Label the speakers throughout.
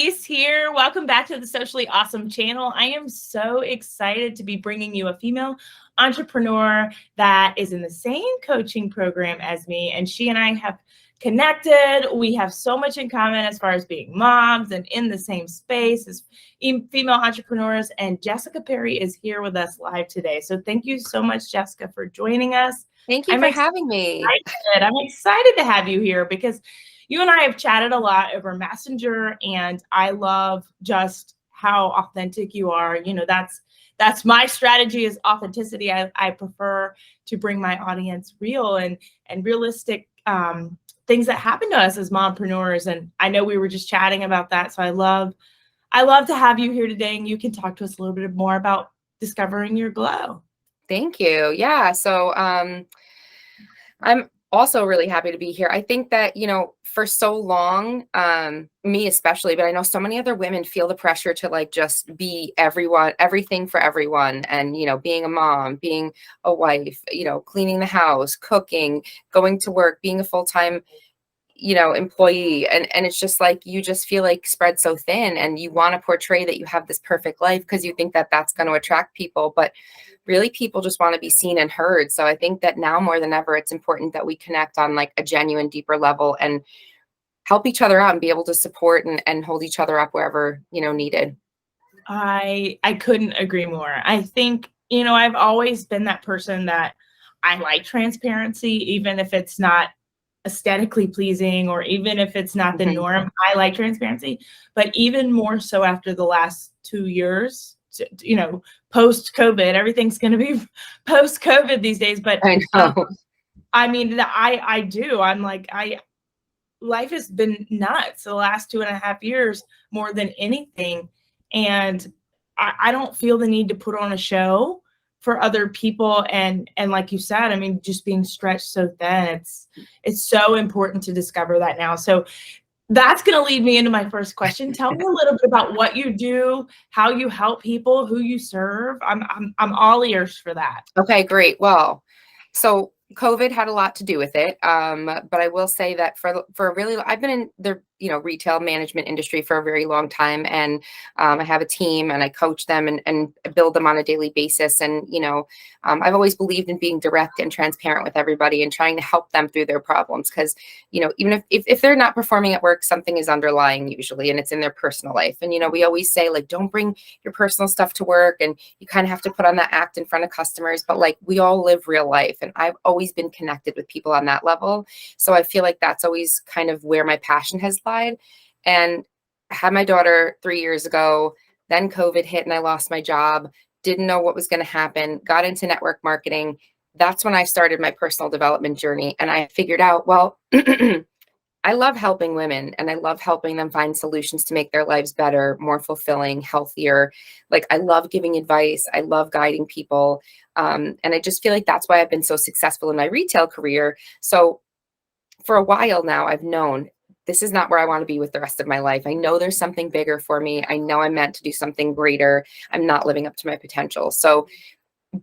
Speaker 1: Elise here. Welcome back to the Socially Awesome channel. I am so excited to be bringing you a female entrepreneur that is in the same coaching program as me, and she and I have connected. We have so much in common as far as being moms and in the same space as female entrepreneurs, and Jessica Perry is here with us live today. So thank you so much, Jessica, for joining us.
Speaker 2: Thank you for having me.
Speaker 1: I'm excited to have you here because you and I have chatted a lot over Messenger, and I love just how authentic you are. You know, that's my strategy, is authenticity. I prefer to bring my audience real and realistic things that happen to us as mompreneurs. And I know we were just chatting about that. So I love to have you here today, and you can talk to us a little bit more about discovering your glow.
Speaker 2: Thank you. Yeah. So I'm also really happy to be here. I think that, for so long, me especially, but I know so many other women feel the pressure to like just be everything for everyone. And, being a mom, being a wife, cleaning the house, cooking, going to work, being a full-time employee. And it's just like, you just feel like spread so thin, and you want to portray that you have this perfect life because you think that that's going to attract people. But really, people just want to be seen and heard. So I think that now more than ever, it's important that we connect on like a genuine, deeper level and help each other out and be able to support and hold each other up wherever, needed.
Speaker 1: I couldn't agree more. I think, I've always been that person that I like transparency, even if it's not aesthetically pleasing, or even if it's not the norm. I like transparency, but even more so after the last 2 years, post-COVID. Everything's going to be post-COVID these days. But
Speaker 2: I know.
Speaker 1: I do. I'm like, life has been nuts the last 2.5 years more than anything. And I don't feel the need to put on a show for other people. And like you said, just being stretched so thin, it's so important to discover that now. So that's going to lead me into my first question. Tell me a little bit about what you do, how you help people, who you serve. I'm all ears for that.
Speaker 2: Okay, great. Well, so COVID had a lot to do with it. But I will say that for really, I've been in the, retail management industry for a very long time. And I have a team, and I coach them and build them on a daily basis. And, I've always believed in being direct and transparent with everybody and trying to help them through their problems. Because, even if they're not performing at work, something is underlying usually, and it's in their personal life. And, we always say, like, don't bring your personal stuff to work, and you kind of have to put on that act in front of customers. But like, we all live real life, and I've always been connected with people on that level. So I feel like that's always kind of where my passion has lied. And I had my daughter 3 years ago, then COVID hit and I lost my job, didn't know what was going to happen, got into network marketing. That's when I started my personal development journey. And I figured out, well, I love helping women, and I love helping them find solutions to make their lives better, more fulfilling, healthier. Like, I love giving advice. I love guiding people. And I just feel like that's why I've been so successful in my retail career. So for a while now, I've known this is not where I want to be with the rest of my life. I know there's something bigger for me. I know I'm meant to do something greater. I'm not living up to my potential. So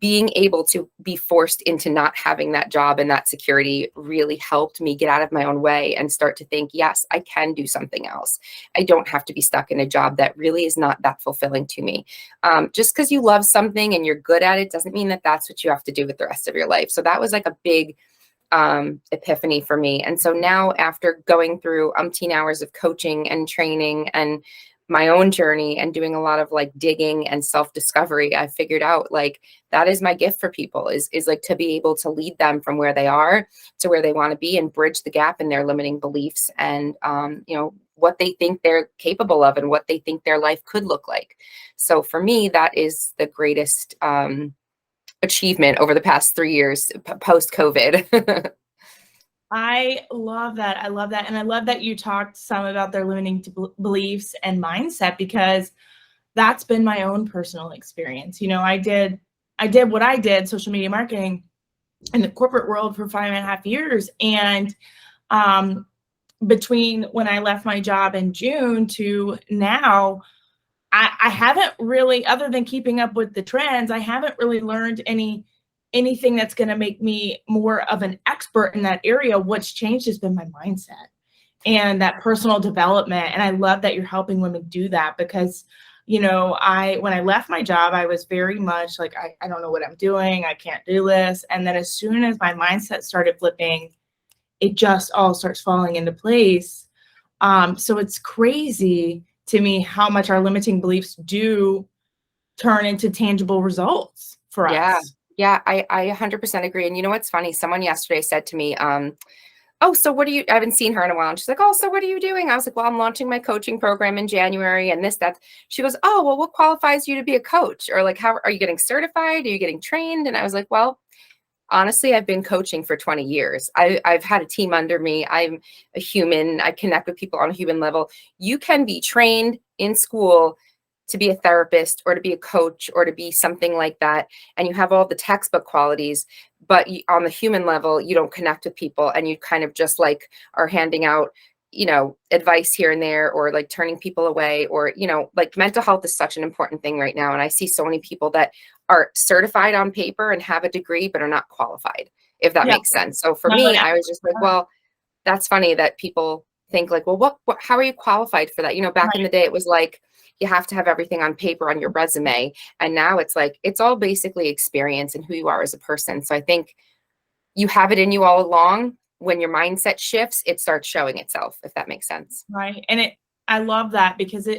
Speaker 2: being able to be forced into not having that job and that security really helped me get out of my own way and start to think, yes, I can do something else. I don't have to be stuck in a job that really is not that fulfilling to me. Just because you love something and you're good at it doesn't mean that that's what you have to do with the rest of your life. So that was like a big epiphany for me. And so now, after going through umpteen hours of coaching and training and my own journey and doing a lot of like digging and self-discovery, I figured out like that is my gift for people is like to be able to lead them from where they are to where they want to be and bridge the gap in their limiting beliefs and, what they think they're capable of and what they think their life could look like. So for me, that is the greatest achievement over the past 3 years post-COVID.
Speaker 1: I love that. I love that. And I love that you talked some about their limiting beliefs and mindset, because that's been my own personal experience. I did what I did, social media marketing, in the corporate world for 5.5 years. And between when I left my job in June to now, I haven't really, other than keeping up with the trends, I haven't really learned anything that's going to make me more of an expert in that area. What's changed has been my mindset. and that personal development. And I love that you're helping women do that because, when I left my job, I was very much like, I don't know what I'm doing. I can't do this. And then as soon as my mindset started flipping, it just all starts falling into place. So it's crazy to me how much our limiting beliefs do turn into tangible results for
Speaker 2: Yeah.
Speaker 1: us.
Speaker 2: Yeah, I 100% agree. And you know what's funny? Someone yesterday said to me, oh, so what do you, I haven't seen her in a while. And she's like, oh, so what are you doing? I was like, well, I'm launching my coaching program in January and this, that. She goes, oh, well, what qualifies you to be a coach? Or like, how are you getting certified? Are you getting trained? And I was like, well, honestly, I've been coaching for 20 years. I've had a team under me. I'm a human. I connect with people on a human level. You can be trained in school to be a therapist or to be a coach or to be something like that. And you have all the textbook qualities, but on the human level, you don't connect with people and you kind of just like are handing out, advice here and there or like turning people away or, like mental health is such an important thing right now. And I see so many people that are certified on paper and have a degree, but are not qualified, if that
Speaker 1: Yeah.
Speaker 2: makes sense. So for
Speaker 1: No,
Speaker 2: me,
Speaker 1: yeah.
Speaker 2: I was just like, well, that's funny that people think like, well, what how are you qualified for that? Back in
Speaker 1: Right.
Speaker 2: the day, it was like, you have to have everything on paper on your resume. And now it's like, it's all basically experience and who you are as a person. So I think you have it in you all along. When your mindset shifts, it starts showing itself, if that makes sense.
Speaker 1: Right. And I love that because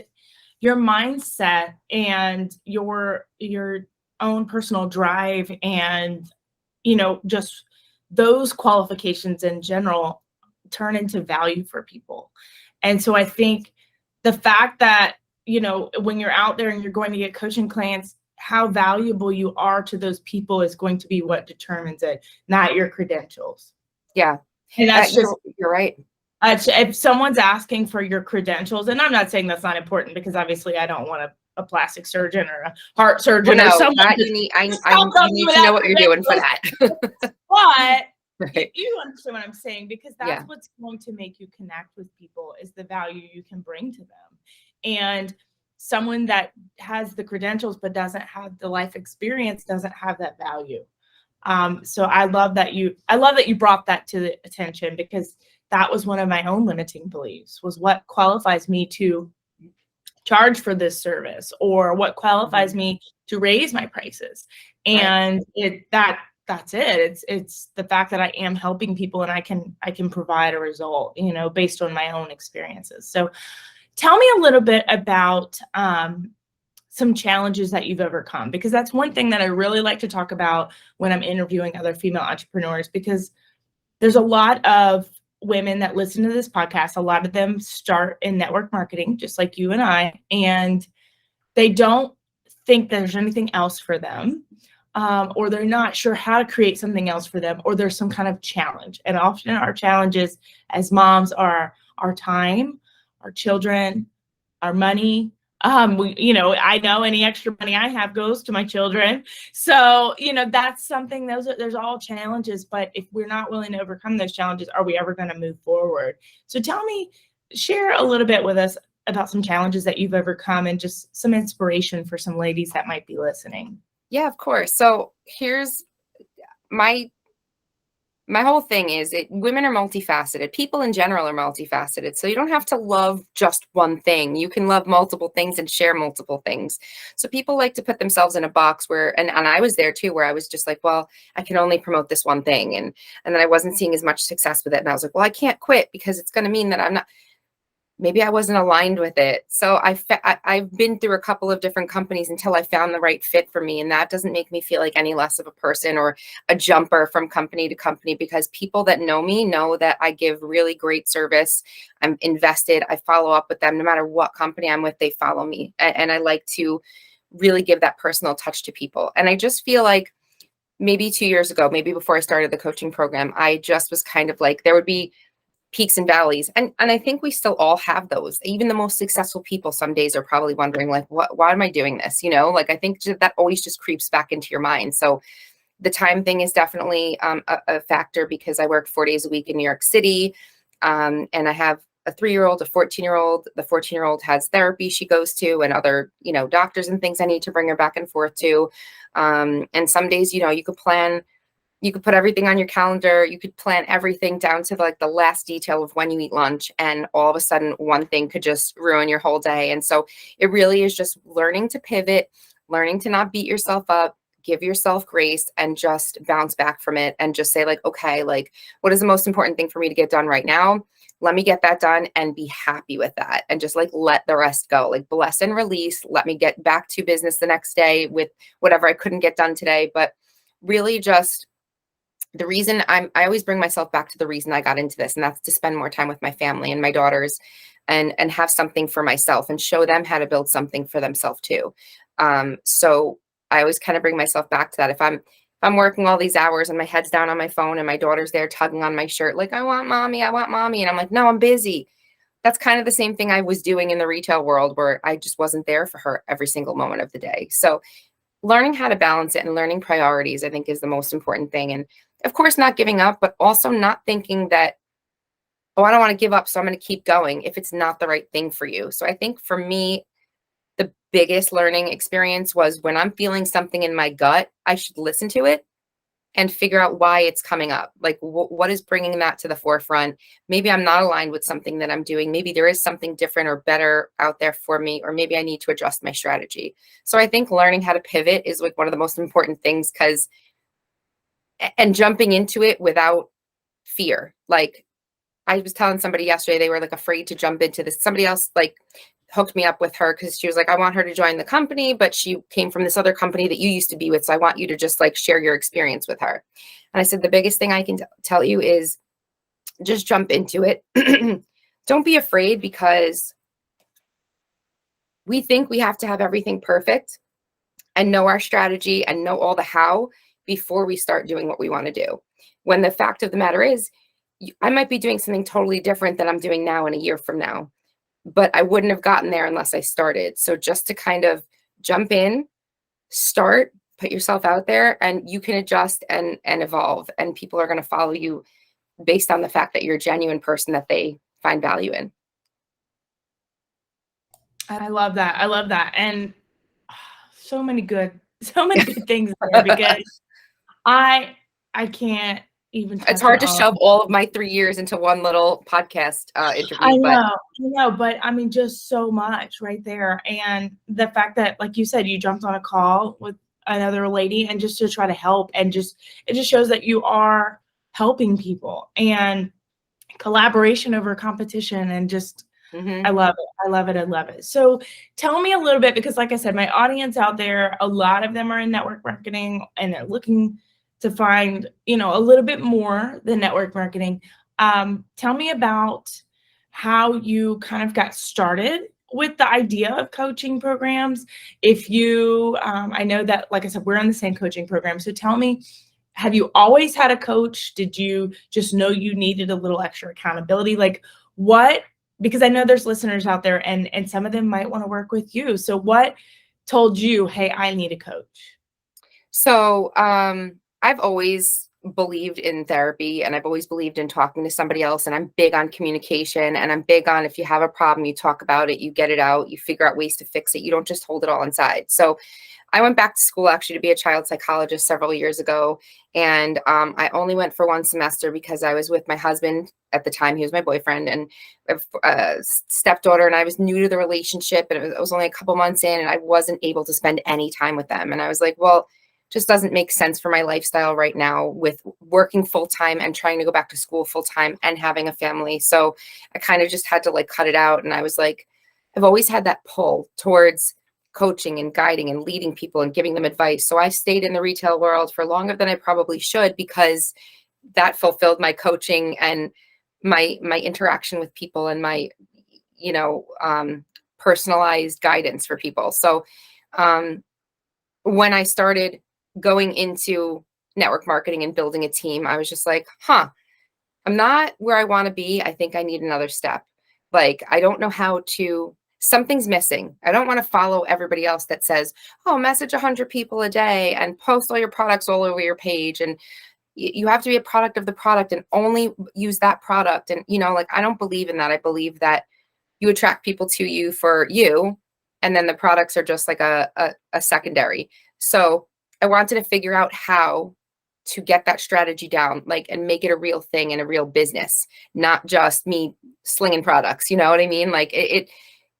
Speaker 1: your mindset and your own personal drive and, just those qualifications in general turn into value for people. And so I think the fact that, when you're out there and you're going to get coaching clients, how valuable you are to those people is going to be what determines it, not your credentials.
Speaker 2: Yeah,
Speaker 1: And that's just
Speaker 2: you're right.
Speaker 1: if someone's asking for your credentials, and I'm not saying that's not important because obviously I don't want a plastic surgeon or a heart
Speaker 2: Well,
Speaker 1: surgeon or
Speaker 2: no,
Speaker 1: someone
Speaker 2: that
Speaker 1: to
Speaker 2: you need.
Speaker 1: stop
Speaker 2: You
Speaker 1: telling you
Speaker 2: need to
Speaker 1: without
Speaker 2: know what you're doing for
Speaker 1: credentials.
Speaker 2: that.
Speaker 1: But
Speaker 2: Right.
Speaker 1: you understand what I'm saying because that's
Speaker 2: Yeah.
Speaker 1: what's going to make you connect with people is the value you can bring to them. And someone that has the credentials but doesn't have the life experience doesn't have that value. So I love that you brought that to the attention because that was one of my own limiting beliefs was what qualifies me to charge for this service or what qualifies me to raise my prices.
Speaker 2: Right.
Speaker 1: And that's it. It's the fact that I am helping people and I can provide a result, based on my own experiences. So tell me a little bit about some challenges that you've overcome, because that's one thing that I really like to talk about when I'm interviewing other female entrepreneurs, because there's a lot of women that listen to this podcast. A lot of them start in network marketing, just like you and I, and they don't think there's anything else for them, or they're not sure how to create something else for them, or there's some kind of challenge. And often our challenges as moms are our time, our children, our money. I know any extra money I have goes to my children. So, that's something, there's all challenges, but if we're not willing to overcome those challenges, are we ever going to move forward? So share a little bit with us about some challenges that you've overcome and just some inspiration for some ladies that might be listening.
Speaker 2: Yeah, of course. So here's my whole thing is women are multifaceted. People in general are multifaceted. So you don't have to love just one thing. You can love multiple things and share multiple things. So people like to put themselves in a box where, and I was there too, where I was just like, well, I can only promote this one thing. And then I wasn't seeing as much success with it. And I was like, well, I can't quit because it's going to mean that maybe I wasn't aligned with it. So I've been through a couple of different companies until I found the right fit for me. And that doesn't make me feel like any less of a person or a jumper from company to company, because people that know me know that I give really great service. I'm invested. I follow up with them no matter what company I'm with, they follow me. And I like to really give that personal touch to people. And I just feel like maybe 2 years ago, maybe before I started the coaching program, I just was kind of like, there would be peaks and valleys. And I think we still all have those. Even the most successful people some days are probably wondering like, why am I doing this? Like, I think that always just creeps back into your mind. So the time thing is definitely a factor because I work 4 days a week in New York City. And I have a 3-year-old, a 14-year-old. The 14-year-old has therapy she goes to and other, doctors and things I need to bring her back and forth to. And some days, you could plan You could put everything on your calendar. You could plan everything down to like the last detail of when you eat lunch. And all of a sudden, one thing could just ruin your whole day. And so it really is just learning to pivot, learning to not beat yourself up, give yourself grace, and just bounce back from it and just say like, okay, like what is the most important thing for me to get done right now? Let me get that done and be happy with that, and just like let the rest go, like bless and release. Let me get back to business the next day with whatever I couldn't get done today. But really just the reason I always bring myself back to the reason I got into this, and that's to spend more time with my family and my daughters, and have something for myself and show them how to build something for themselves too. So I always kind of bring myself back to that. If I'm working all these hours and my head's down on my phone and my daughter's there tugging on my shirt, like, I want mommy, I want mommy. And I'm like, no, I'm busy. That's kind of the same thing I was doing in the retail world, where I just wasn't there for her every single moment of the day. So learning how to balance it and learning priorities, I think, is the most important thing. And of course, not giving up, but also not thinking that, oh, I don't want to give up, so I'm going to keep going if it's not the right thing for you. So I think for me, the biggest learning experience was when I'm feeling something in my gut, I should listen to it and figure out why it's coming up. Like, what is bringing that to the forefront? Maybe I'm not aligned with something that I'm doing. Maybe there is something different or better out there for me, or maybe I need to adjust my strategy. So I think learning how to pivot is like one of the most important things, and jumping into it without fear. Like, I was telling somebody yesterday, they were like afraid to jump into this. Somebody else like hooked me up with her because she was like, I want her to join the company, but she came from this other company that you used to be with. So I want you to just like share your experience with her. And I said, the biggest thing I can tell you is just jump into it. Don't be afraid, because we think we have to have everything perfect and know our strategy and know all the how before we start doing what we want to do. When the fact of the matter is, I might be doing something totally different than I'm doing now in a year from now, but I wouldn't have gotten there unless I started. So just to kind of jump in, start, put yourself out there, and you can adjust and evolve, and people are going to follow you based on the fact that you're a genuine person that they find value in.
Speaker 1: I love that. I love that. And so many good things there, because I can't even
Speaker 2: It's
Speaker 1: touch it
Speaker 2: hard to
Speaker 1: all.
Speaker 2: shove all of my 3 years into one little podcast interview,
Speaker 1: I know, but I mean, just so much right there. And the fact that, like you said, you jumped on a call with another lady and just to try to help, and just, it just shows that you are helping people, and collaboration over competition, and just,
Speaker 2: Mhm.
Speaker 1: I love it. I love it. I love it. So tell me a little bit, because like I said, my audience out there, a lot of them are in network marketing and they're looking to find, a little bit more than network marketing. Tell me about how you kind of got started with the idea of coaching programs. If you, I know that, like I said, we're in the same coaching program. So tell me, have you always had a coach? Did you just know you needed a little extra accountability? Like, what, because I know there's listeners out there, and some of them might want to work with you. So what told you, hey, I need a coach?
Speaker 2: So, I've always believed in therapy, and I've always believed in talking to somebody else. And I'm big on communication, and I'm big on, if you have a problem, you talk about it, you get it out, you figure out ways to fix it. You don't just hold it all inside. So I went back to school actually to be a child psychologist several years ago. And I only went for one semester because I was with my husband at the time. He was my boyfriend, and a stepdaughter, and I was new to the relationship, and it was only a couple months in, and I wasn't able to spend any time with them. And I was like, well, just doesn't make sense for my lifestyle right now, with working full time and trying to go back to school full time and having a family. So I kind of just had to like cut it out. And I was like, I've always had that pull towards coaching and guiding and leading people and giving them advice. So I stayed in the retail world for longer than I probably should, because that fulfilled my coaching and my interaction with people, and my, you know, personalized guidance for people. So um, when I started going into network marketing and building a team, I was just like, I'm not where I want to be. I think I need another step. Like, I don't know how to, something's missing. I don't want to follow everybody else that says, oh, message 100 people a day and post all your products all over your page. And you have to be a product of the product and only use that product. And, like, I don't believe in that. I believe that you attract people to you for you, and then the products are just like a secondary. So I wanted to figure out how to get that strategy down, like, and make it a real thing and a real business, not just me slinging products. You know what I mean? Like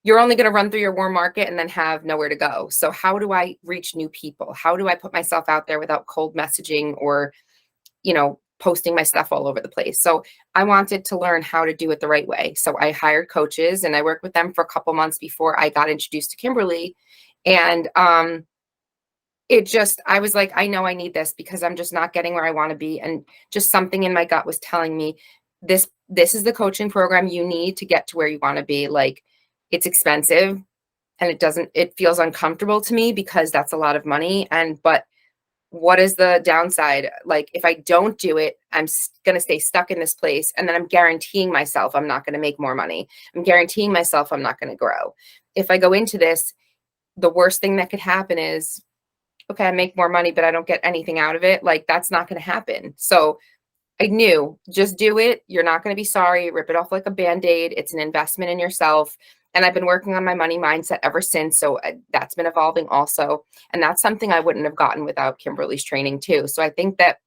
Speaker 2: you're only going to run through your warm market and then have nowhere to go. So how do I reach new people? How do I put myself out there without cold messaging or, posting my stuff all over the place? So I wanted to learn how to do it the right way. So I hired coaches and I worked with them for a couple months before I got introduced to Kimberly. And I was like, I know I need this because I'm just not getting where I want to be. And just something in my gut was telling me this is the coaching program you need to get to where you want to be. Like, it's expensive and it feels uncomfortable to me because that's a lot of money. But what is the downside? Like, if I don't do it, I'm going to stay stuck in this place. And then I'm guaranteeing myself I'm not going to make more money. I'm guaranteeing myself I'm not going to grow. If I go into this, the worst thing that could happen is, okay, I make more money, but I don't get anything out of it. Like, that's not going to happen. So I knew, just do it. You're not going to be sorry. Rip it off like a Band-Aid. It's an investment in yourself. And I've been working on my money mindset ever since. So that's been evolving also. And that's something I wouldn't have gotten without Kimberly's training too. So I think that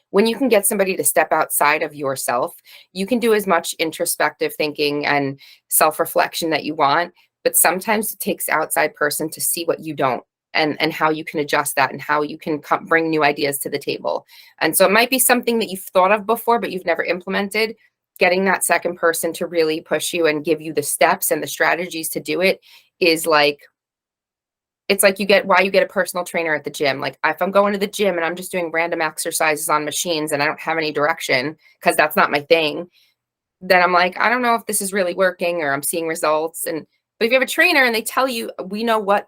Speaker 2: when you can get somebody to step outside of yourself, you can do as much introspective thinking and self-reflection that you want. But sometimes it takes outside person to see what you don't, and how you can adjust that and how you can bring new ideas to the table. And so it might be something that you've thought of before, but you've never implemented. Getting that second person to really push you and give you the steps and the strategies to do it is like, it's like why you get a personal trainer at the gym. Like, if I'm going to the gym and I'm just doing random exercises on machines and I don't have any direction because that's not my thing, then I'm like, I don't know if this is really working or I'm seeing results. But if you have a trainer and they tell you, we know what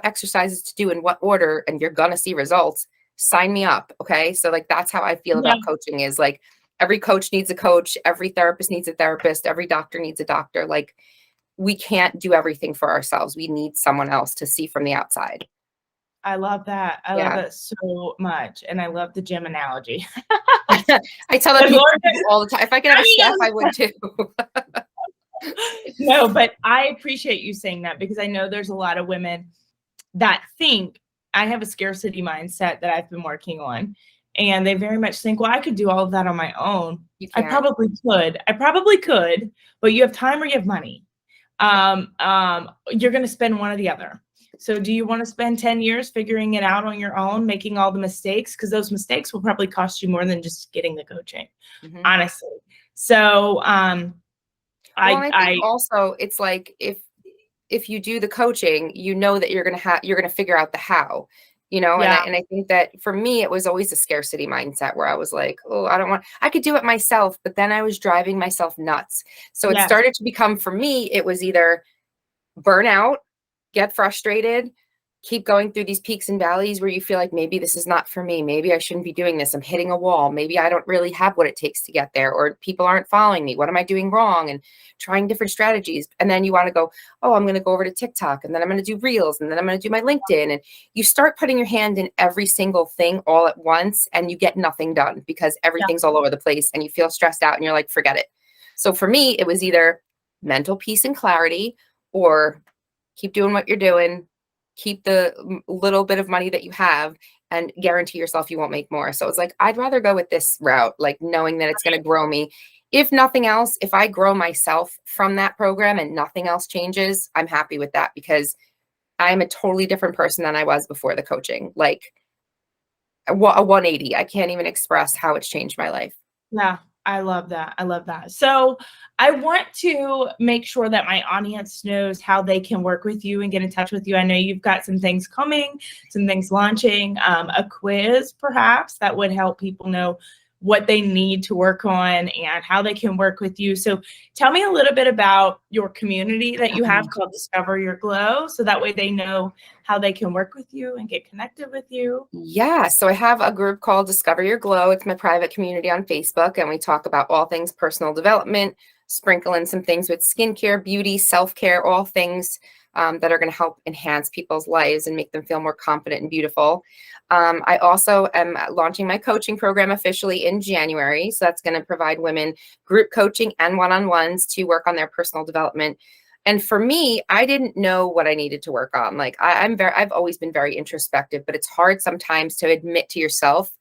Speaker 2: exercises to do in what order, and you're going to see results, sign me up. Okay. So like, that's how I feel about coaching. Is like, every coach needs a coach. Every therapist needs a therapist. Every doctor needs a doctor. Like, we can't do everything for ourselves. We need someone else to see from the outside.
Speaker 1: I love that. I love that so much. And I love the gym analogy.
Speaker 2: I tell that people all the time. If I could have a chef, I would too.
Speaker 1: No, but I appreciate you saying that, because I know there's a lot of women that think, I have a scarcity mindset that I've been working on. And they very much think, well, I could do all of that on my own. I probably could, but you have time or you have money. You're going to spend one or the other. So do you want to spend 10 years figuring it out on your own, making all the mistakes? Because those mistakes will probably cost you more than just getting the coaching, honestly. So I think
Speaker 2: also, it's like, if you do the coaching, you know that you're going to figure out the how, and I think that for me, it was always a scarcity mindset where I was like, oh, I could do it myself, but then I was driving myself nuts. So it started to become, for me, it was either burn out, get frustrated, keep going through these peaks and valleys where you feel like, maybe this is not for me. Maybe I shouldn't be doing this. I'm hitting a wall. Maybe I don't really have what it takes to get there, or people aren't following me. What am I doing wrong? And trying different strategies. And then you want to go, oh, I'm going to go over to TikTok, and then I'm going to do Reels, and then I'm going to do my LinkedIn. And you start putting your hand in every single thing all at once, and you get nothing done because everything's all over the place and you feel stressed out and you're like, forget it. So for me, it was either mental peace and clarity, or keep doing what you're doing, keep the little bit of money that you have, and guarantee yourself you won't make more. So it's like, I'd rather go with this route, like knowing that it's going to grow me. If nothing else, if I grow myself from that program and nothing else changes, I'm happy with that, because I'm a totally different person than I was before the coaching. Like a 180. I can't even express how it's changed my life.
Speaker 1: Yeah, I love that. I love that. So I want to make sure that my audience knows how they can work with you and get in touch with you. I know you've got some things coming, some things launching, a quiz perhaps that would help people know what they need to work on and how they can work with you. So tell me a little bit about your community that you have called Discover Your Glow, so that way they know how they can work with you and get connected with you.
Speaker 2: Yeah, so I have a group called Discover Your Glow. It's my private community on Facebook, and we talk about all things personal development, sprinkle in some things with skincare, beauty, self-care, all things that are going to help enhance people's lives and make them feel more confident and beautiful. I also am launching my coaching program officially in January. So that's going to provide women group coaching and one-on-ones to work on their personal development. And for me, I didn't know what I needed to work on. Like I've always been very introspective, but it's hard sometimes to admit to yourself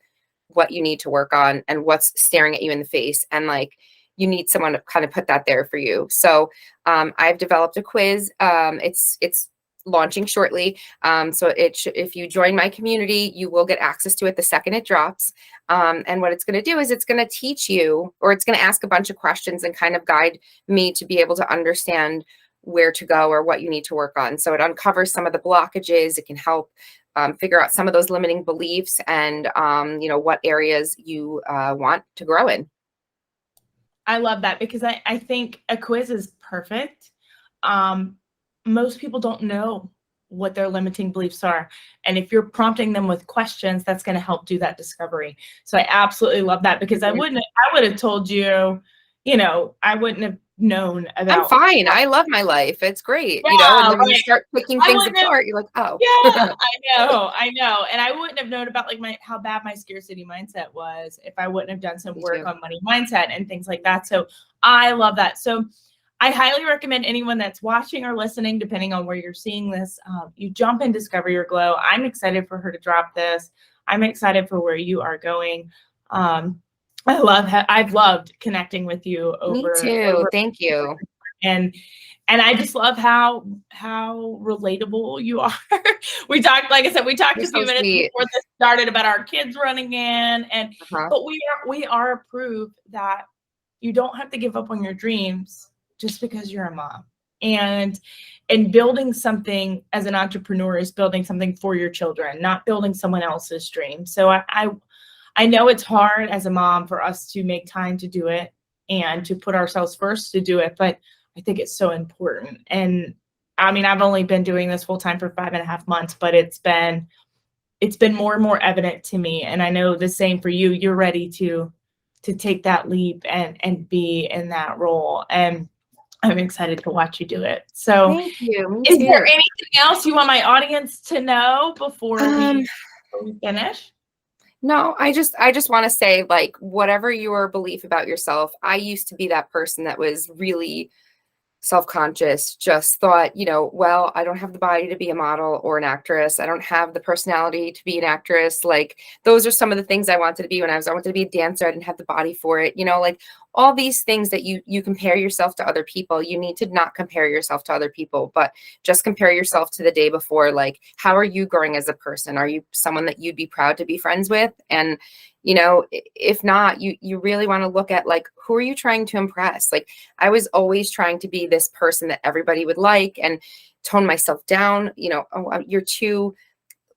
Speaker 2: what you need to work on and what's staring at you in the face. And like, you need someone to kind of put that there for you. So I've developed a quiz. It's launching shortly. So if you join my community, you will get access to it the second it drops. And what it's going to do is it's going to teach you, or it's going to ask a bunch of questions and kind of guide me to be able to understand where to go or what you need to work on. So it uncovers some of the blockages. It can help figure out some of those limiting beliefs and, what areas you want to grow in.
Speaker 1: I love that, because I think a quiz is perfect. Most people don't know what their limiting beliefs are. And if you're prompting them with questions, that's going to help do that discovery. So I absolutely love that, because I would have told you, I wouldn't have known about.
Speaker 2: I'm fine. I love my life. It's great.
Speaker 1: Yeah,
Speaker 2: and then when you start picking things apart, you're like, oh.
Speaker 1: Yeah, I know. And I wouldn't have known about like how bad my scarcity mindset was if I wouldn't have done some work on money mindset and things like that. So I love that. So I highly recommend anyone that's watching or listening, depending on where you're seeing this, you jump and discover your glow. I'm excited for her to drop this. I'm excited for where you are going. I've loved connecting with you over.
Speaker 2: Me too. Thank you.
Speaker 1: And I just love how relatable you are. We talked, like I said, a few minutes before this started about our kids running in, and but we are a proof that you don't have to give up on your dreams just because you're a mom. And building something as an entrepreneur is building something for your children, not building someone else's dream. So I know it's hard as a mom for us to make time to do it and to put ourselves first to do it, but I think it's so important. And I mean, I've only been doing this full time for 5.5 months, but it's been more and more evident to me. And I know the same for you. You're ready to take that leap and be in that role. And I'm excited to watch you do it. So
Speaker 2: thank you.
Speaker 1: Is there anything else you want my audience to know before we finish?
Speaker 2: No, I just want to say, like, whatever your belief about yourself, I used to be that person that was really self-conscious, just thought, well, I don't have the body to be a model or an actress. I don't have the personality to be an actress. Like, those are some of the things I wanted to be when I wanted to be a dancer. I didn't have the body for it. Like all these things that you compare yourself to other people. You need to not compare yourself to other people, but just compare yourself to the day before. Like, how are you growing as a person? Are you someone that you'd be proud to be friends with? And if not, you really want to look at, like, who are you trying to impress? Like, I was always trying to be this person that everybody would like and tone myself down. Oh, you're too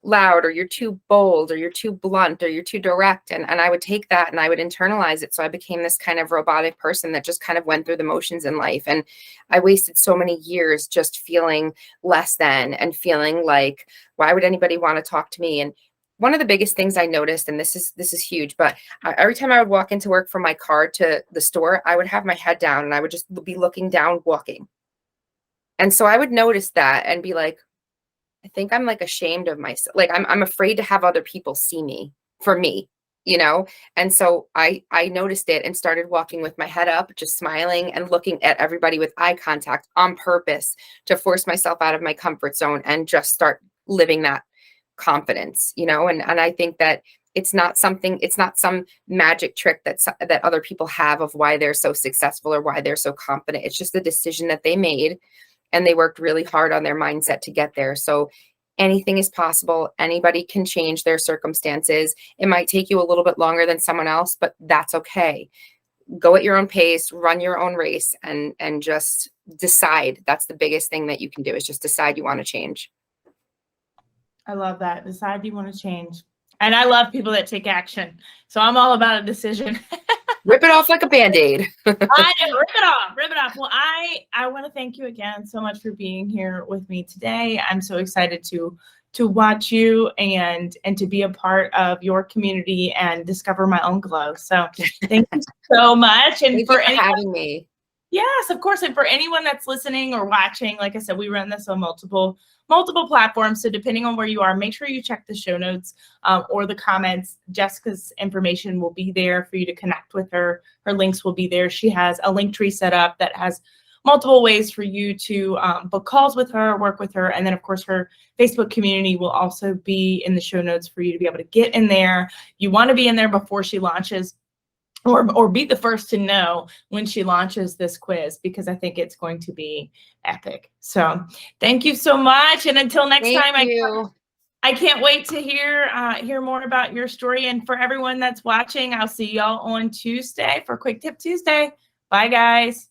Speaker 2: loud, or you're too bold, or you're too blunt, or you're too direct. And I would take that and I would internalize it. So I became this kind of robotic person that just kind of went through the motions in life. And I wasted so many years just feeling less than and feeling like, why would anybody want to talk to me? And one of the biggest things I noticed, and this is huge, but every time I would walk into work from my car to the store, I would have my head down and I would just be looking down walking. And so I would notice that and be like, I think I'm like ashamed of myself. Like, I'm afraid to have other people see me for me, And so I noticed it and started walking with my head up, just smiling and looking at everybody with eye contact on purpose to force myself out of my comfort zone and just start living that confidence, and I think that it's not some magic trick that other people have of why they're so successful or why they're so confident. It's just a decision that they made, and they worked really hard on their mindset to get there. So anything is possible. Anybody can change their circumstances. It might take you a little bit longer than someone else, but that's okay. Go at your own pace, run your own race, and just decide. That's the biggest thing that you can do, is just decide you want to change.
Speaker 1: I love that. Decide you want to change. And I love people that take action. So I'm all about a decision.
Speaker 2: Rip it off like a Band-Aid.
Speaker 1: Rip it off. Well, I want to thank you again so much for being here with me today. I'm so excited to watch you and to be a part of your community and discover my own glow. So thank you so much. And
Speaker 2: Thank you for having me.
Speaker 1: Yes, of course. And for anyone that's listening or watching, like I said, we run this on multiple platforms. So depending on where you are, make sure you check the show notes or the comments. Jessica's information will be there for you to connect with her. Her links will be there. She has a link tree set up that has multiple ways for you to book calls with her, work with her. And then of course her Facebook community will also be in the show notes for you to be able to get in there. You want to be in there before she launches, or be the first to know when she launches this quiz, because I think it's going to be epic. So thank you so much. And until next time,
Speaker 2: Thank you.
Speaker 1: I can't wait to hear more about your story. And for everyone that's watching, I'll see y'all on Tuesday for Quick Tip Tuesday. Bye, guys.